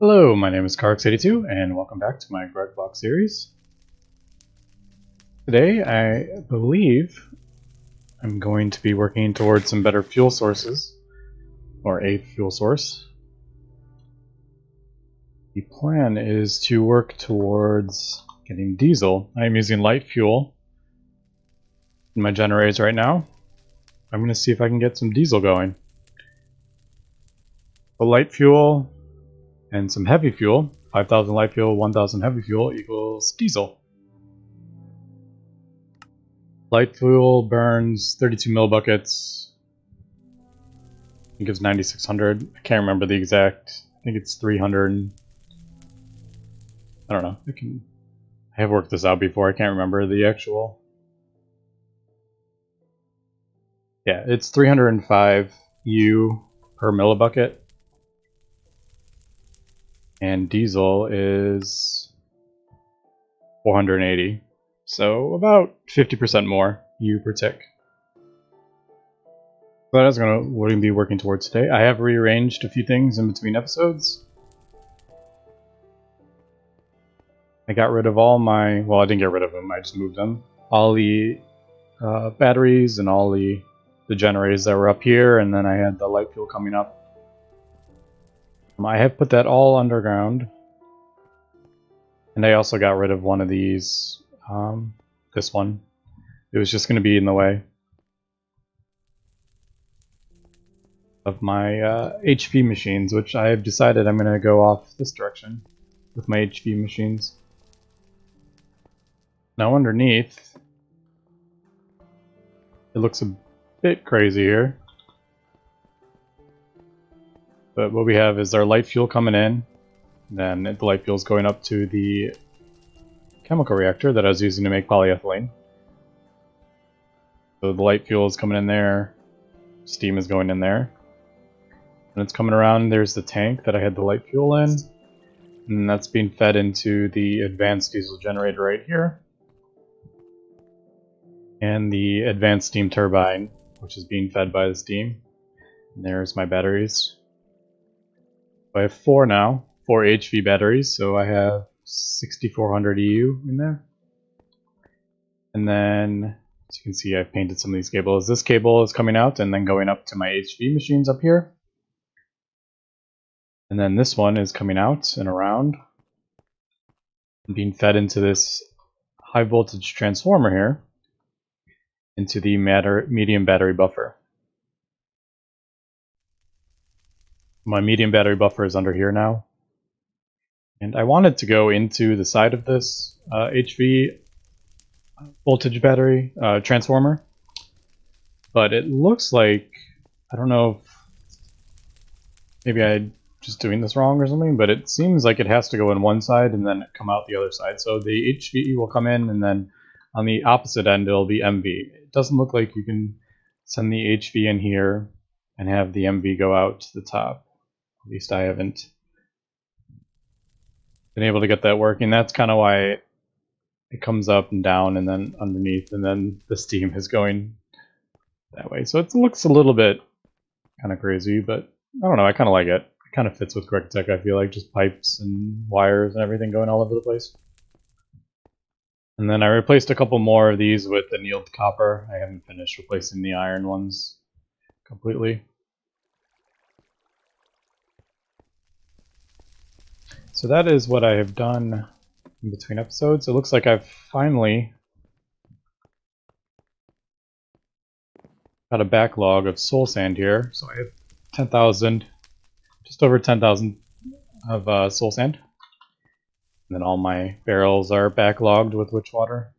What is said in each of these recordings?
Hello, my name is Carx82 and welcome back to my GregBlock series. Today I believe I'm going to be working towards some better fuel sources, or a fuel source. The plan is to work towards getting diesel. I'm using light fuel in my generators right now. I'm going to see if I can get some diesel going. The light fuel and some heavy fuel, 5,000 light fuel, 1,000 heavy fuel equals diesel. Light fuel burns 32 millibuckets. I think it's 9,600. I can't remember the exact. I think it's 300. I don't know. I have worked this out before. I can't remember the actual. Yeah, it's 305 U per millibucket. And diesel is 480. So about 50% more U per tick. So that is what I'm going to be working towards today. I have rearranged a few things in between episodes. I got rid of all my, well, I didn't get rid of them, I just moved them. All the batteries and all the generators that were up here, and then I had the light fuel coming up. I have put that all underground. And I also got rid of one of these, this one. It was just going to be in the way of my HV machines, which I have decided I'm going to go off this direction with my HV machines. Now underneath, it looks a bit crazy here. But what we have is our light fuel coming in, then the light fuel is going up to the chemical reactor that I was using to make polyethylene. So the light fuel is coming in there, steam is going in there. And it's coming around, there's the tank that I had the light fuel in, and that's being fed into the advanced diesel generator right here. And the advanced steam turbine, which is being fed by the steam. And there's my batteries. I have 4 now, 4 HV batteries, so I have 6,400 EU in there. And then, as you can see, I've painted some of these cables. This cable is coming out and then going up to my HV machines up here. And then this one is coming out and around and being fed into this high voltage transformer here, into the medium battery buffer. My medium battery buffer is under here now. And I wanted to go into the side of this HV voltage battery transformer. But it looks like, I don't know if maybe I'm just doing this wrong or something, but it seems like it has to go in one side and then come out the other side. So the HV will come in, and then on the opposite end it'll be MV. It doesn't look like you can send the HV in here and have the MV go out to the top. At least I haven't been able to get that working. That's kind of why it comes up and down and then underneath, and then the steam is going that way. So it looks a little bit kind of crazy, but I don't know, I kind of like it. It kind of fits with Gregtech, I feel like, just pipes and wires and everything going all over the place. And then I replaced a couple more of these with annealed copper. I haven't finished replacing the iron ones completely. So that is what I have done in between episodes. It looks like I've finally got a backlog of soul sand here. So I have 10,000, just over 10,000 of soul sand. And then all my barrels are backlogged with witch water.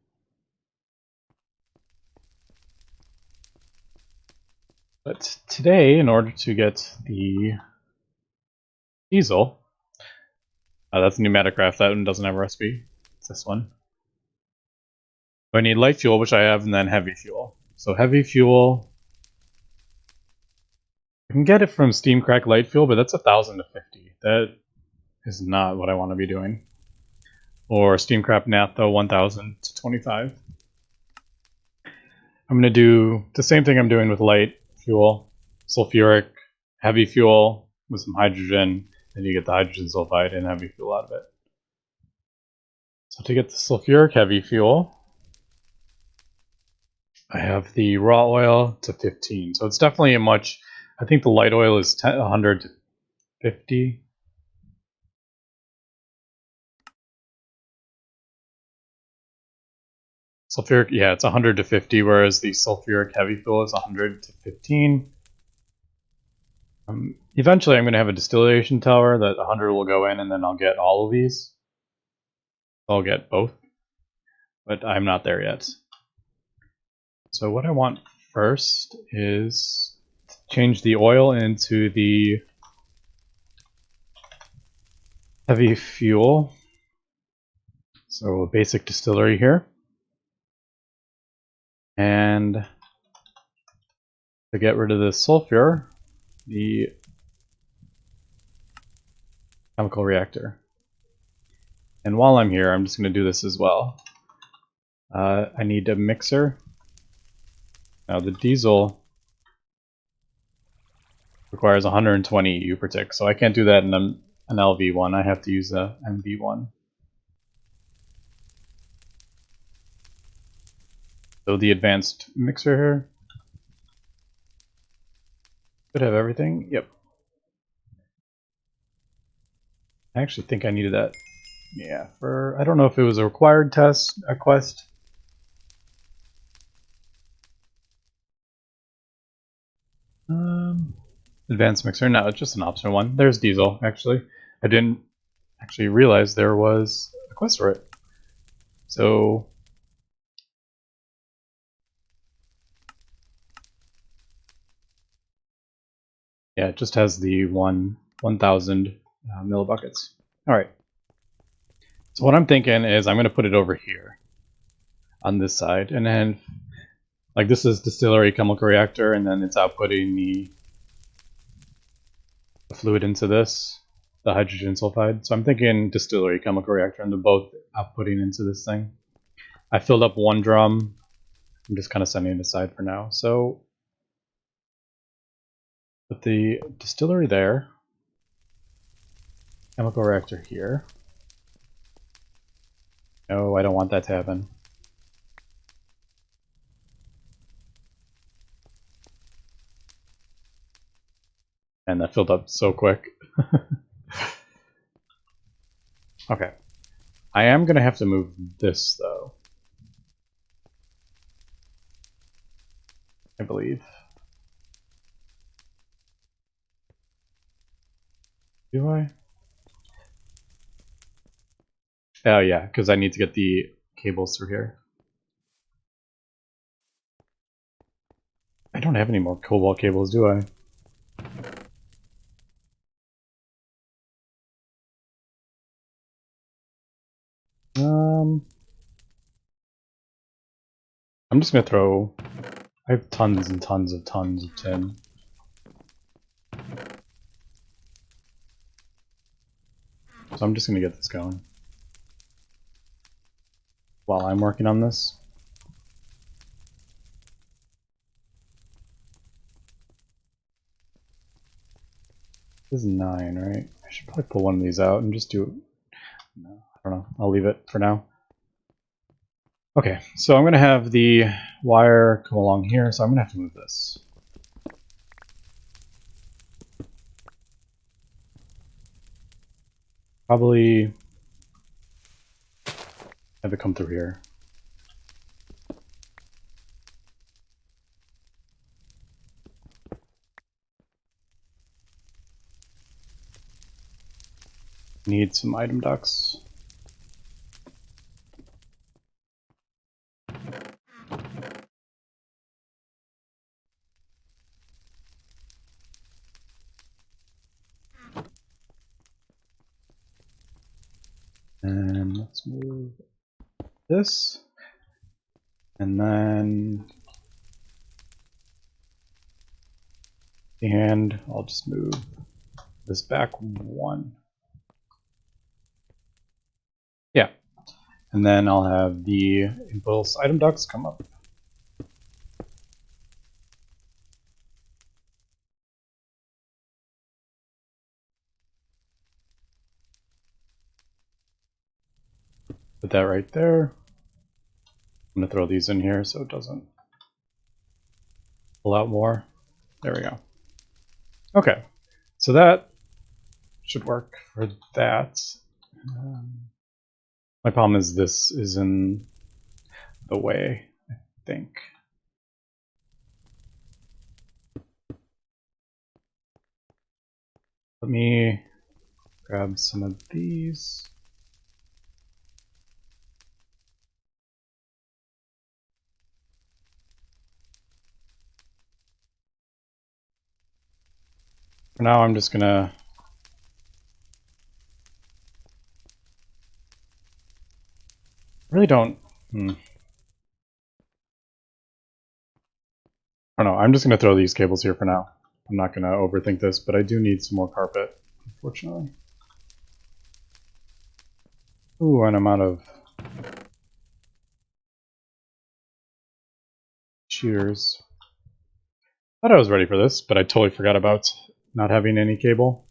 But today, in order to get the diesel, that's a pneumatic-craft. That one doesn't have a recipe. It's this one. So I need light fuel, which I have, and then heavy fuel. So heavy fuel, I can get it from Steam Crack Light Fuel, but that's 1,000 to 50. That is not what I want to be doing. Or Steam Crack Naphtha 1,000 to 25. I'm going to do the same thing I'm doing with light fuel, sulfuric, heavy fuel with some hydrogen, then you get the hydrogen sulfide and heavy fuel out of it. So to get the sulfuric heavy fuel, I have the raw oil to 15. So it's definitely a much, I think the light oil is 100 to 50. Sulfuric, yeah, it's 100 to 50, whereas the sulfuric heavy fuel is 100 to 15. Eventually I'm going to have a distillation tower that 100 will go in, and then I'll get all of these. I'll get both, but I'm not there yet. So what I want first is to change the oil into the heavy fuel. So a basic distillery here. And to get rid of the sulfur, the chemical reactor. And while I'm here, I'm just going to do this as well. I need a mixer. Now the diesel requires 120 EU per tick, so I can't do that in an LV one. I have to use a MV one. So the advanced mixer here could have everything. Yep. I actually think I needed that. Yeah, for I don't know if it was a required test, a quest. Advanced mixer, no, it's just an optional one. There's diesel, actually. I didn't actually realize there was a quest for it. So yeah, it just has the 1,000 millibuckets. All right. So what I'm thinking is I'm going to put it over here on this side, and then like this is distillery chemical reactor, and then it's outputting the fluid into this, the hydrogen sulfide. So I'm thinking distillery chemical reactor, and they're both outputting into this thing. I filled up one drum. I'm just kind of setting it aside for now. So put the distillery there, chemical reactor here. No, I don't want that to happen. And that filled up so quick. Okay. I am going to have to move this, though. I believe. Do I? Oh, yeah, because I need to get the cables through here. I don't have any more cobalt cables, do I? I'm just gonna throw. I have tons and tons of tin. So I'm just gonna get this going while I'm working on this. This is 9, right? I should probably pull one of these out and just do it. No, I don't know. I'll leave it for now. Okay, so I'm going to have the wire come along here, so I'm going to have to move this. Probably have it come through here. Need some item ducts. And let's move this. And then I'll just move this back 1. Yeah. And then I'll have the impulse item ducts come up. Put that right there. I'm going to throw these in here so it doesn't pull out more. There we go. Okay, so that should work for that. My problem is this is in the way, I think. Let me grab some of these. For now, I'm just gonna really don't. I don't know. I'm just gonna throw these cables here for now. I'm not gonna overthink this, but I do need some more carpet, unfortunately. Ooh, and I'm out of shears. Thought I was ready for this, but I totally forgot about not having any cable.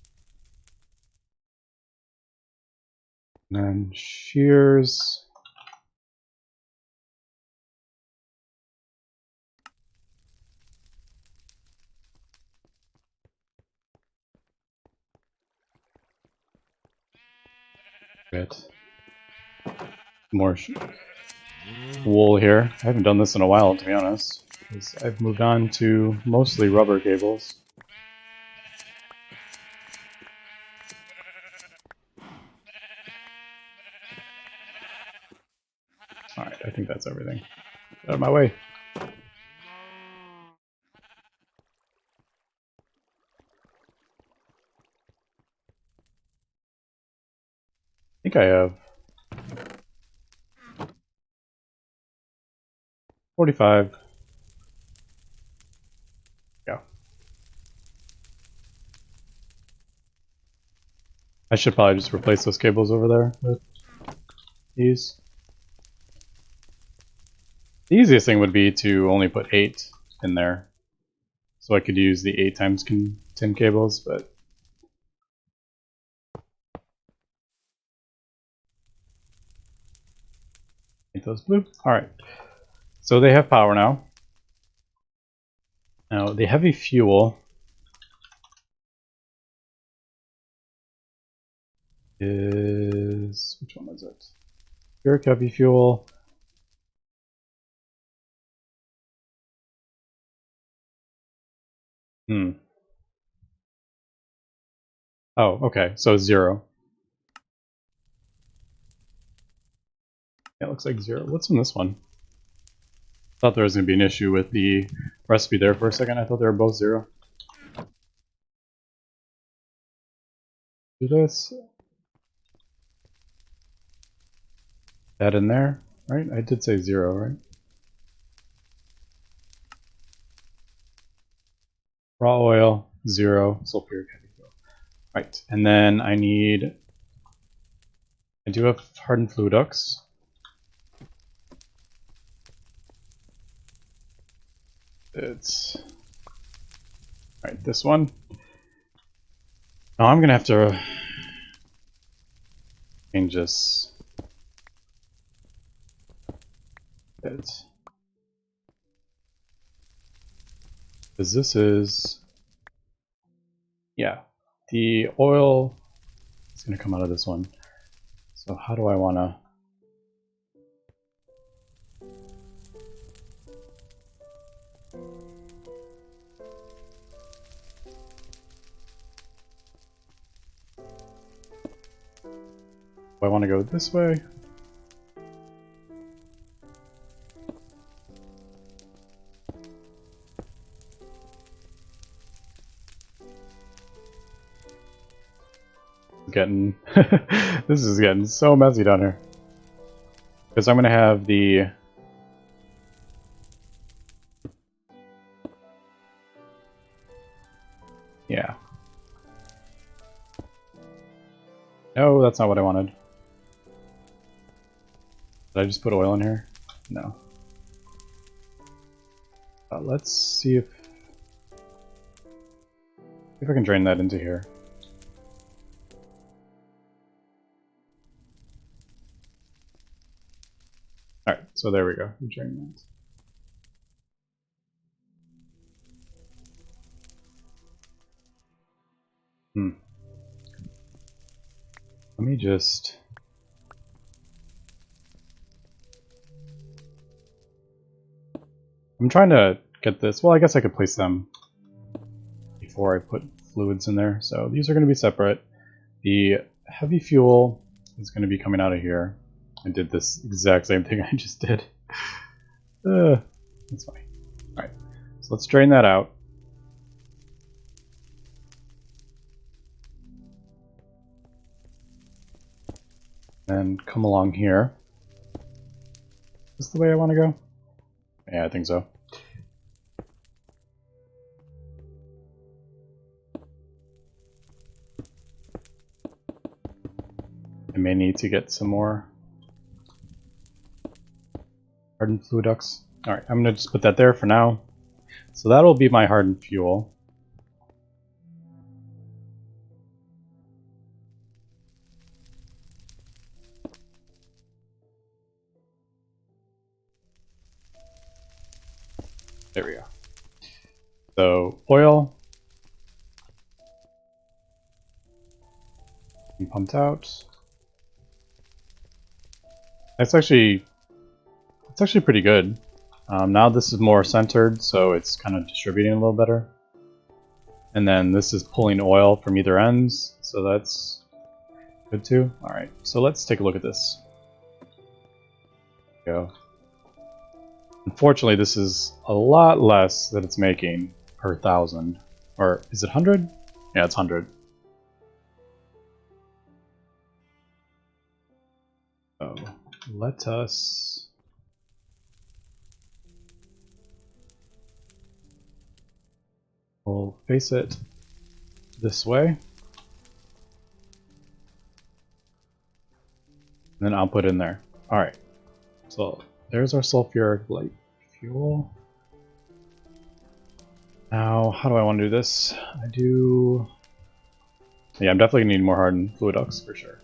And then shears. Bit more wool here. I haven't done this in a while, to be honest, because I've moved on to mostly rubber cables. Alright, I think that's everything. Get out of my way. I think I have 45. Yeah. I should probably just replace those cables over there with these. The easiest thing would be to only put 8 in there. So I could use the 8 times 10 cables, but make those blue. Alright. So they have power now. Now the heavy fuel is, which one is it? Pure heavy fuel. Oh, okay, so 0. Yeah, it looks like 0. What's in this one? Thought there was going to be an issue with the recipe there for a second. I thought they were both 0. Do this. That in there, right? I did say 0, right? Raw oil, 0, sulfuric heavy fuel. Right, and then I do have hardened fluid ducts. It's, right, this one. Now I'm gonna have to change this. Because this is, yeah, the oil is gonna come out of this one. So how do I wanna? Do I want to go this way? Getting this is getting so messy down here. Because I'm gonna have the yeah. No, that's not what I wanted. Did I just put oil in here? No. Let's see if I can drain that into here. So there we go. We drain that. Let me just... I'm trying to get this... Well, I guess I could place them before I put fluids in there. So these are going to be separate. The heavy fuel is going to be coming out of here. I did this exact same thing I just did. That's funny. Alright, so let's drain that out. And come along here. Is this the way I want to go? Yeah, I think so. I may need to get some more hardened fluid ducts. Alright, I'm going to just put that there for now. So that'll be my hardened fuel. There we go. So oil and pumped out. It's actually pretty good. Now this is more centered, so it's kind of distributing a little better. And then this is pulling oil from either ends, so that's good too. All right, so let's take a look at this. Go. Unfortunately, this is a lot less that it's making per 1,000. Or is it 100? Yeah, it's 100. So let us... We'll face it this way. And then I'll put in there. Alright. So there's our sulfuric light fuel. Now, how do I want to do this? Yeah, I'm definitely going to need more hardened fluid ducts for sure.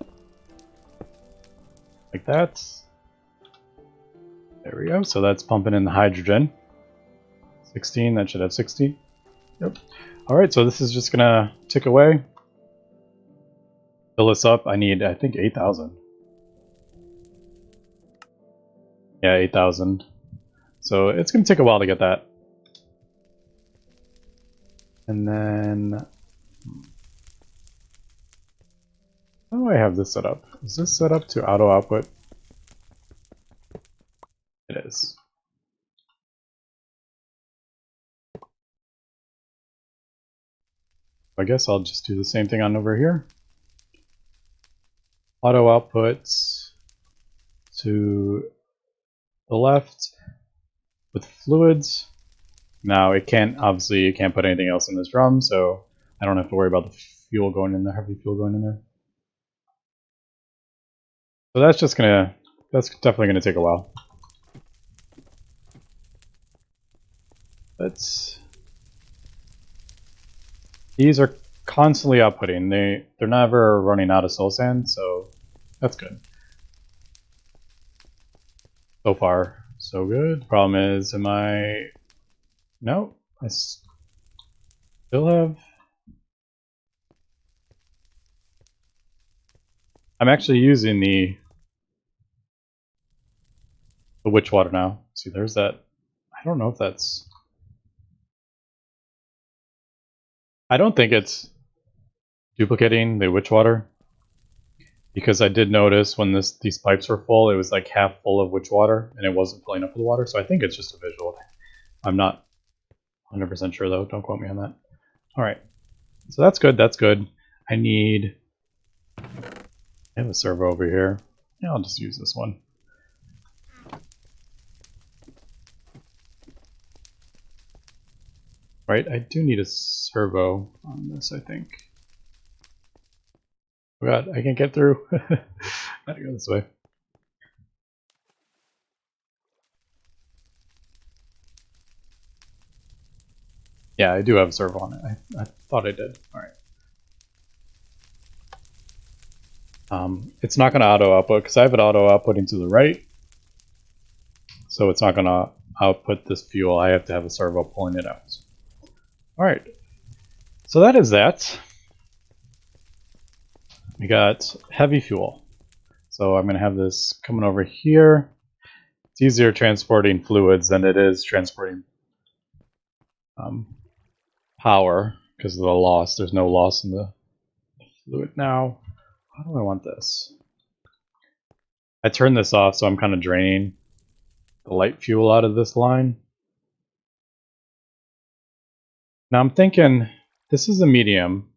Like that. There we go. So that's pumping in the hydrogen. 16, that should have 60. Yep. Alright, so this is just going to tick away. Fill this up. I need, I think, 8,000. Yeah, 8,000. So it's going to take a while to get that. And then... How do I have this set up? Is this set up to auto output? It is. I guess I'll just do the same thing on over here. Auto outputs to the left with fluids. Now it can't, obviously you can't put anything else in this drum, so I don't have to worry about the fuel going in there, heavy fuel going in there. So that's just gonna, that's definitely gonna take a while. These are constantly outputting. They're never running out of soul sand, so that's good. So far, so good. The problem is, no, I still have... I'm actually using the witch water now. See, there's that. I don't know if that's... I don't think it's duplicating the witch water, because I did notice when these pipes were full, it was like half full of witch water, and it wasn't filling up with water, so I think it's just a visual. I'm not 100% sure though, don't quote me on that. Alright, so that's good, that's good. I have a servo over here. Yeah, I'll just use this one. Right, I do need a servo on this, I think. Oh god, I can't get through. Gotta go this way. Yeah, I do have a servo on it. I thought I did. Alright. It's not going to auto output because I have it auto outputting to the right. so it's not going to output this fuel. I have to have a servo pulling it out. Alright, so that is that. We got heavy fuel. So I'm going to have this coming over here. It's easier transporting fluids than it is transporting power because of the loss. There's no loss in the fluid now. How do I want this? I turned this off, so I'm kind of draining the light fuel out of this line. Now I'm thinking this is a medium.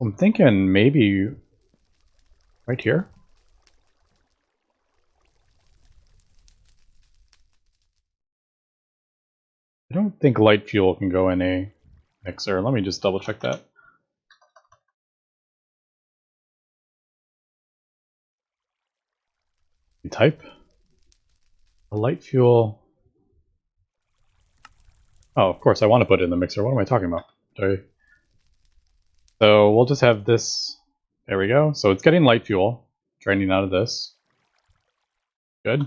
I'm thinking maybe right here. I don't think light fuel can go in a mixer. Let me just double check that. Type the light fuel. Oh, of course, I want to put it in the mixer. What am I talking about? Sorry. So we'll just have this. There we go. So it's getting light fuel, draining out of this. Good.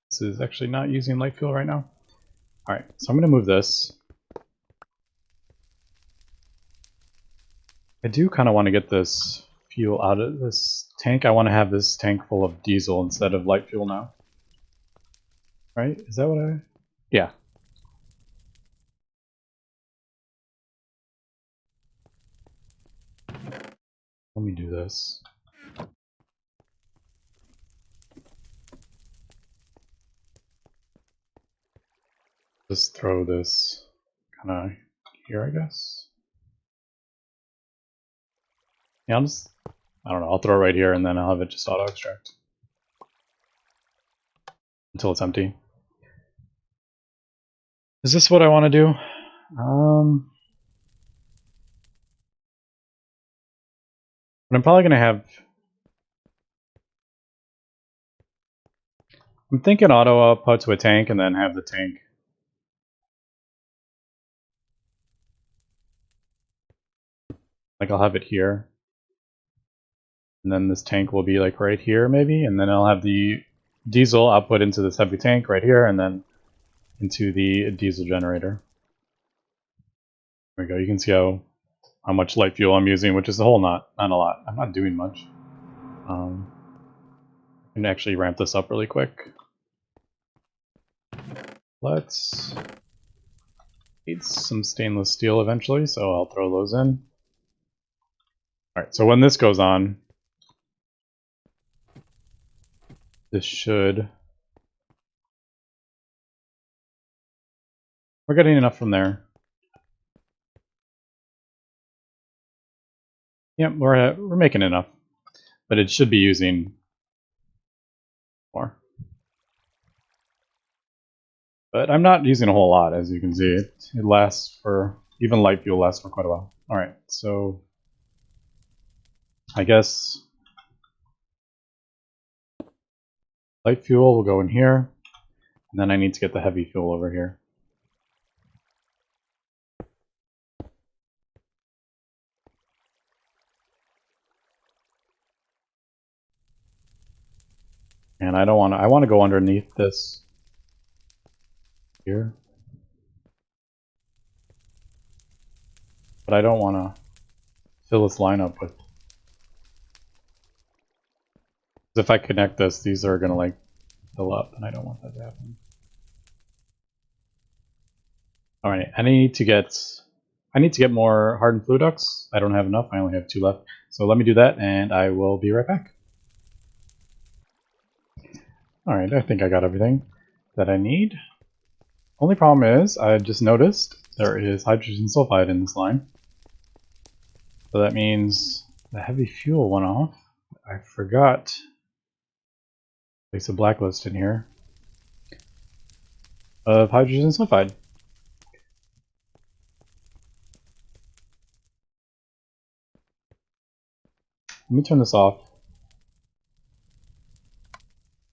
This is actually not using light fuel right now. Alright, so I'm going to move this. I do kind of want to get this fuel out of this tank. I want to have this tank full of diesel instead of light fuel now. Right? Is that what I... Yeah. Let me do this. Just throw this kind of here, I guess. Yeah, I don't know, I'll throw it right here and then I'll have it just auto extract until it's empty. Is this what I want to do? But I'm probably going to have... I'm thinking auto output to a tank and then have the tank. Like I'll have it here. And then this tank will be like right here maybe. And then I'll have the diesel output into this heavy tank right here and then into the diesel generator. There we go. You can see how much light fuel I'm using, which is a whole not a lot. I'm not doing much. I can actually ramp this up really quick. Let's need some stainless steel eventually, so I'll throw those in. Alright, so when this goes on, this should... We're getting enough from there. Yep, we're making enough. But it should be using more. But I'm not using a whole lot, as you can see. It lasts for... Even light fuel lasts for quite a while. Alright, so... I guess... Light fuel will go in here. And then I need to get the heavy fuel over here. And I don't want to... I want to go underneath this... here. But I don't want to fill this line up with... If I connect this, these are going to like fill up, and I don't want that to happen. Alright, I need to get more hardened fluid ducts. I don't have enough, I only have 2 left. So let me do that, and I will be right back. Alright, I think I got everything that I need. Only problem is, I just noticed there is hydrogen sulfide in this line. So that means the heavy fuel went off. I forgot. Place a blacklist in here of hydrogen sulfide. Let me turn this off.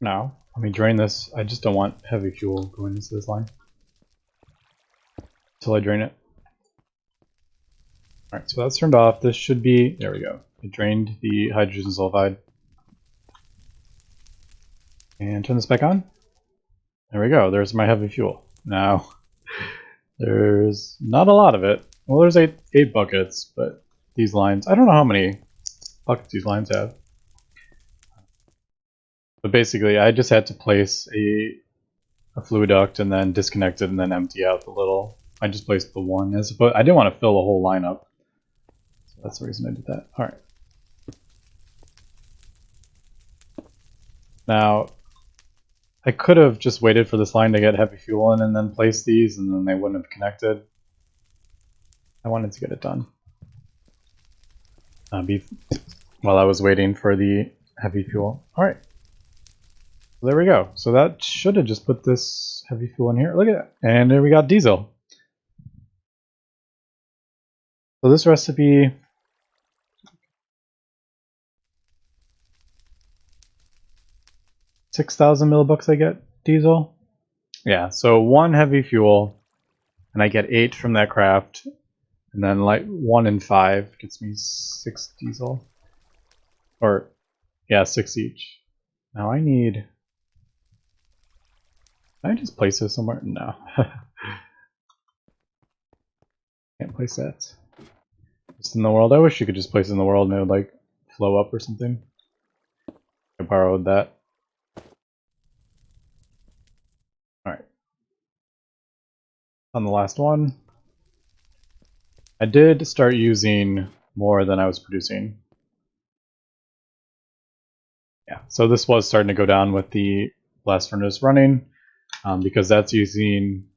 Now, let me drain this. I just don't want heavy fuel going into this line until I drain it. Alright, so that's turned off. This should be, there we go. It drained the hydrogen sulfide. And turn this back on. There we go, there's my heavy fuel. Now, there's not a lot of it. Well, there's eight buckets, but these lines, I don't know how many buckets these lines have. But basically, I just had to place a fluid duct and then disconnect it and then empty out the little. I just placed the one. As opposed, I didn't want to fill the whole line up. So that's the reason I did that. Alright. Now, I could have just waited for this line to get heavy fuel in and then placed these, and then they wouldn't have connected. I wanted to get it done. While I was waiting for the heavy fuel. Alright. There we go. So that should have just put this heavy fuel in here. Look at that. And there we got diesel. So this recipe, 6,000 millibucks I get diesel. Yeah, so 1 heavy fuel, and I get 8 from that craft, and then like 1 in 5 gets me 6 diesel. Or, yeah, 6 each. Now I need... Can I just place this somewhere? No. Can't place that. Just in the world. I wish you could just place it in the world and it would like flow up or something. I borrowed that. Alright. On the last one. I did start using more than I was producing. Yeah, so this was starting to go down with the blast furnace running. Because that's using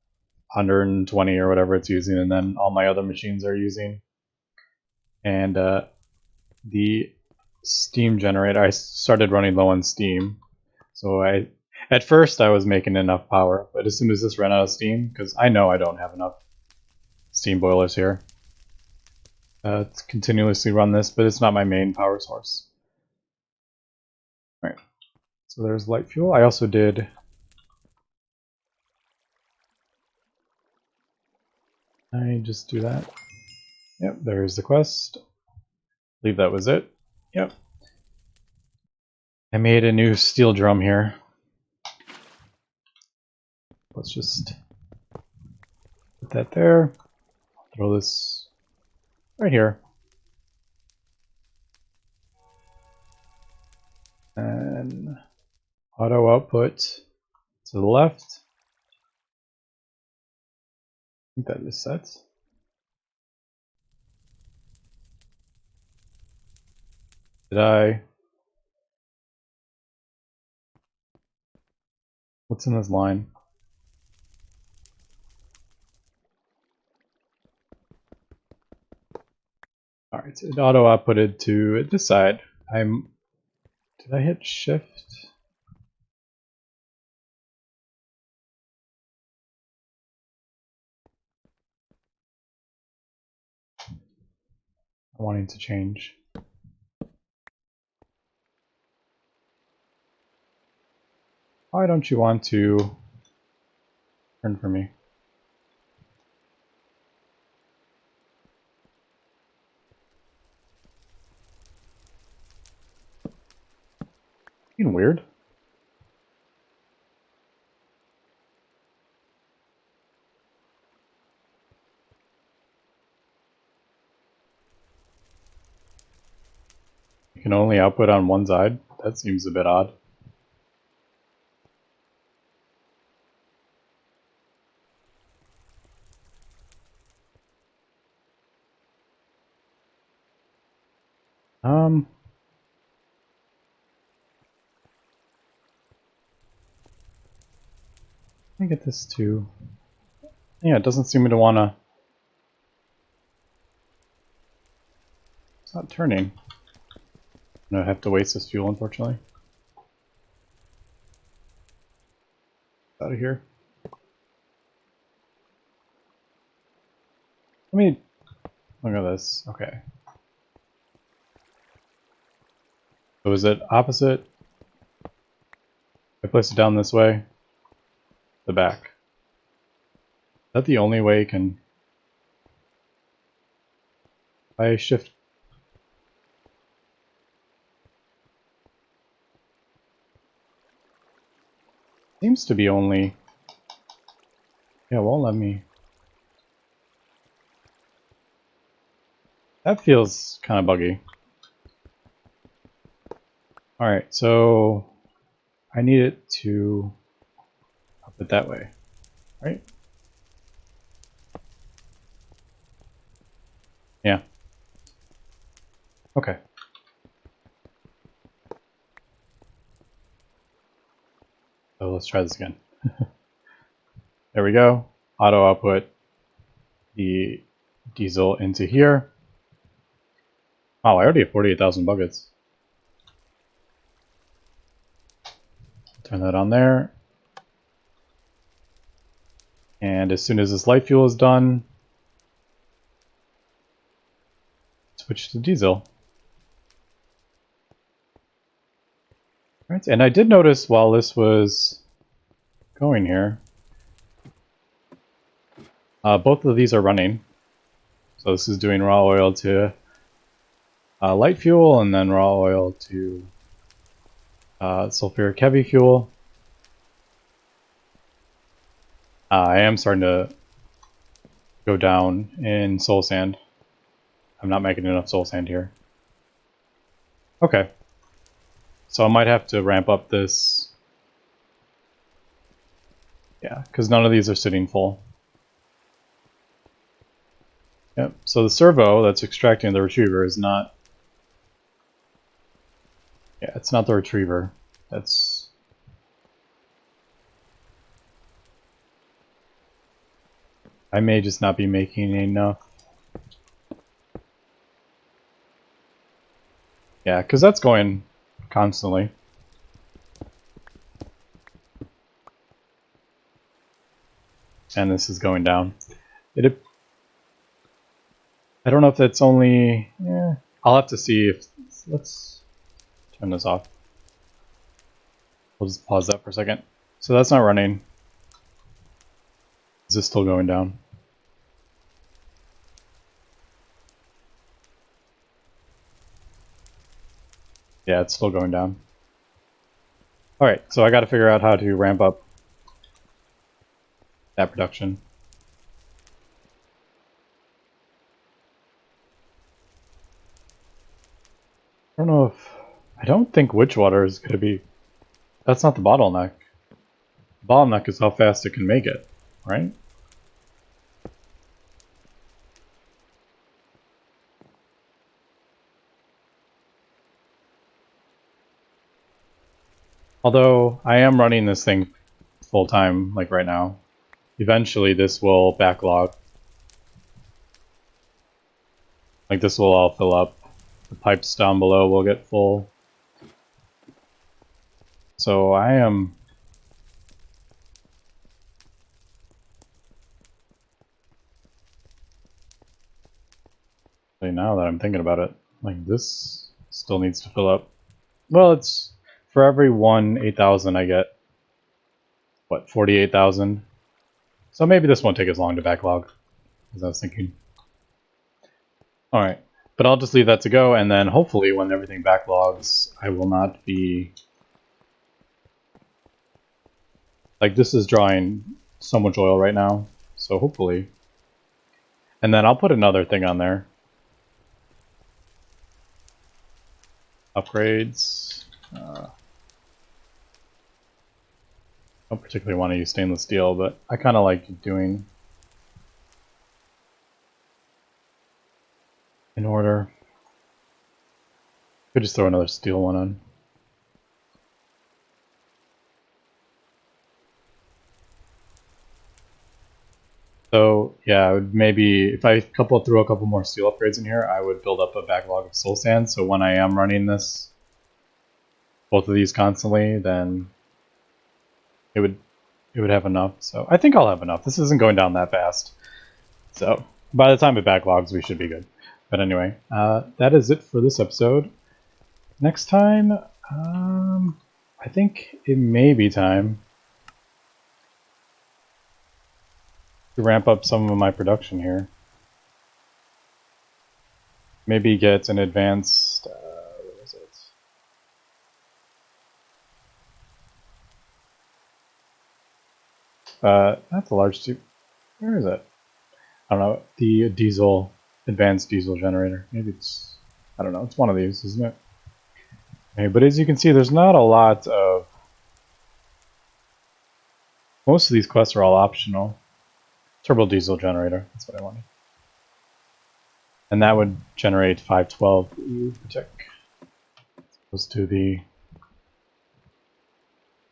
120 or whatever it's using, and then all my other machines are using. And the steam generator, I started running low on steam. So at first I was making enough power, but as soon as this ran out of steam, because I know I don't have enough steam boilers here to continuously run this, but it's not my main power source. Alright, so there's light fuel. I also did... I just do that. Yep, there's the quest. I believe that was it. Yep. I made a new steel drum here. Let's just put that there. Throw this right here. And auto output to the left. I think that is set. Did I? What's in this line? Alright, it auto outputted to this side. Did I hit shift? Wanting to change. Why don't you want to turn for me? Being weird. You can only output on one side? That seems a bit odd. Let me get this too. Yeah, it doesn't seem to wanna... It's not turning. I'm gonna have to waste this fuel, unfortunately. Out of here. Let me... Look at this. Okay. So is it opposite? I place it down this way. The back. Is that the only way you can... I shift. Seems to be only. Yeah, won't let me. That feels kind of buggy. Alright, so I need it to up it that way, right? Yeah. Okay. So let's try this again. There we go. Auto output the diesel into here. Wow, I already have 48,000 buckets. Turn that on there. And as soon as this light fuel is done, switch to diesel. Right, and I did notice while this was going here, both of these are running. So this is doing raw oil to light fuel, and then raw oil to sulfuric heavy fuel. I am starting to go down in soul sand. I'm not making enough soul sand here. Okay. So I might have to ramp up this. Yeah, because none of these are sitting full. Yep, so the servo that's extracting the retriever is not... Yeah, it's not the retriever. That's... I may just not be making enough. Yeah, because that's going constantly. And this is going down. I don't know if that's only... Yeah, I'll have to see if... Let's turn this off. We'll just pause that for a second. So that's not running. Is this still going down? Yeah, it's still going down. Alright, so I gotta figure out how to ramp up that production. I don't know if... I don't think witch water is gonna be... That's not the bottleneck. The bottleneck is how fast it can make it, right? Although, I am running this thing full time, like right now. Eventually this will backlog. Like this will all fill up. The pipes down below will get full. So I am... Now that I'm thinking about it, like this still needs to fill up. Well, it's... For every one 8,000 I get, what, 48,000? So maybe this won't take as long to backlog, as I was thinking. Alright, but I'll just leave that to go, and then hopefully when everything backlogs, I will not be... Like, this is drawing so much oil right now, so hopefully... And then I'll put another thing on there. Upgrades. Don't particularly want to use stainless steel, but I kind of like doing in order. Could just throw another steel one on. So yeah, I would maybe, if I throw a couple more steel upgrades in here, I would build up a backlog of soul sand. So when I am running this, both of these constantly, then it would have enough. So I think I'll have enough. This isn't going down that fast. So by the time it backlogs, we should be good. But anyway, that is it for this episode. Next time, I think it may be time to ramp up some of my production here. maybe get an advanced, what is it? That's a large tube. Where is it? I don't know. The diesel, advanced diesel generator. Maybe it's, I don't know. It's one of these, isn't it? Okay, but as you can see, there's not a lot of, most of these quests are all optional. Turbo diesel generator, that's what I wanted. And that would generate 512 EU tick. As opposed to the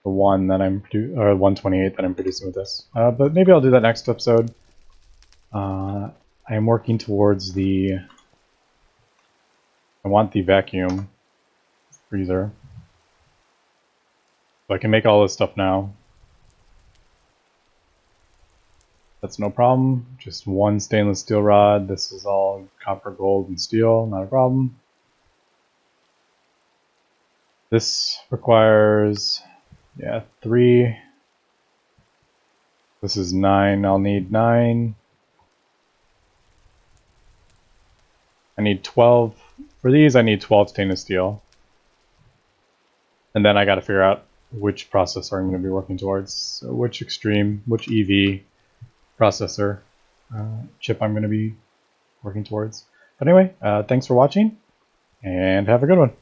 one that I'm or 128 that I'm producing with this. But maybe I'll do that next episode. I am working towards the, I want the vacuum freezer. So I can make all this stuff now. That's no problem. Just one stainless steel rod. This is all copper, gold, and steel. Not a problem. This requires, yeah, 3. This is 9. I'll need 9. I need 12. For these, I need 12 stainless steel. And then I got to figure out which processor I'm going to be working towards. So which extreme, which EV processor chip I'm going to be working towards. But anyway, thanks for watching, and have a good one.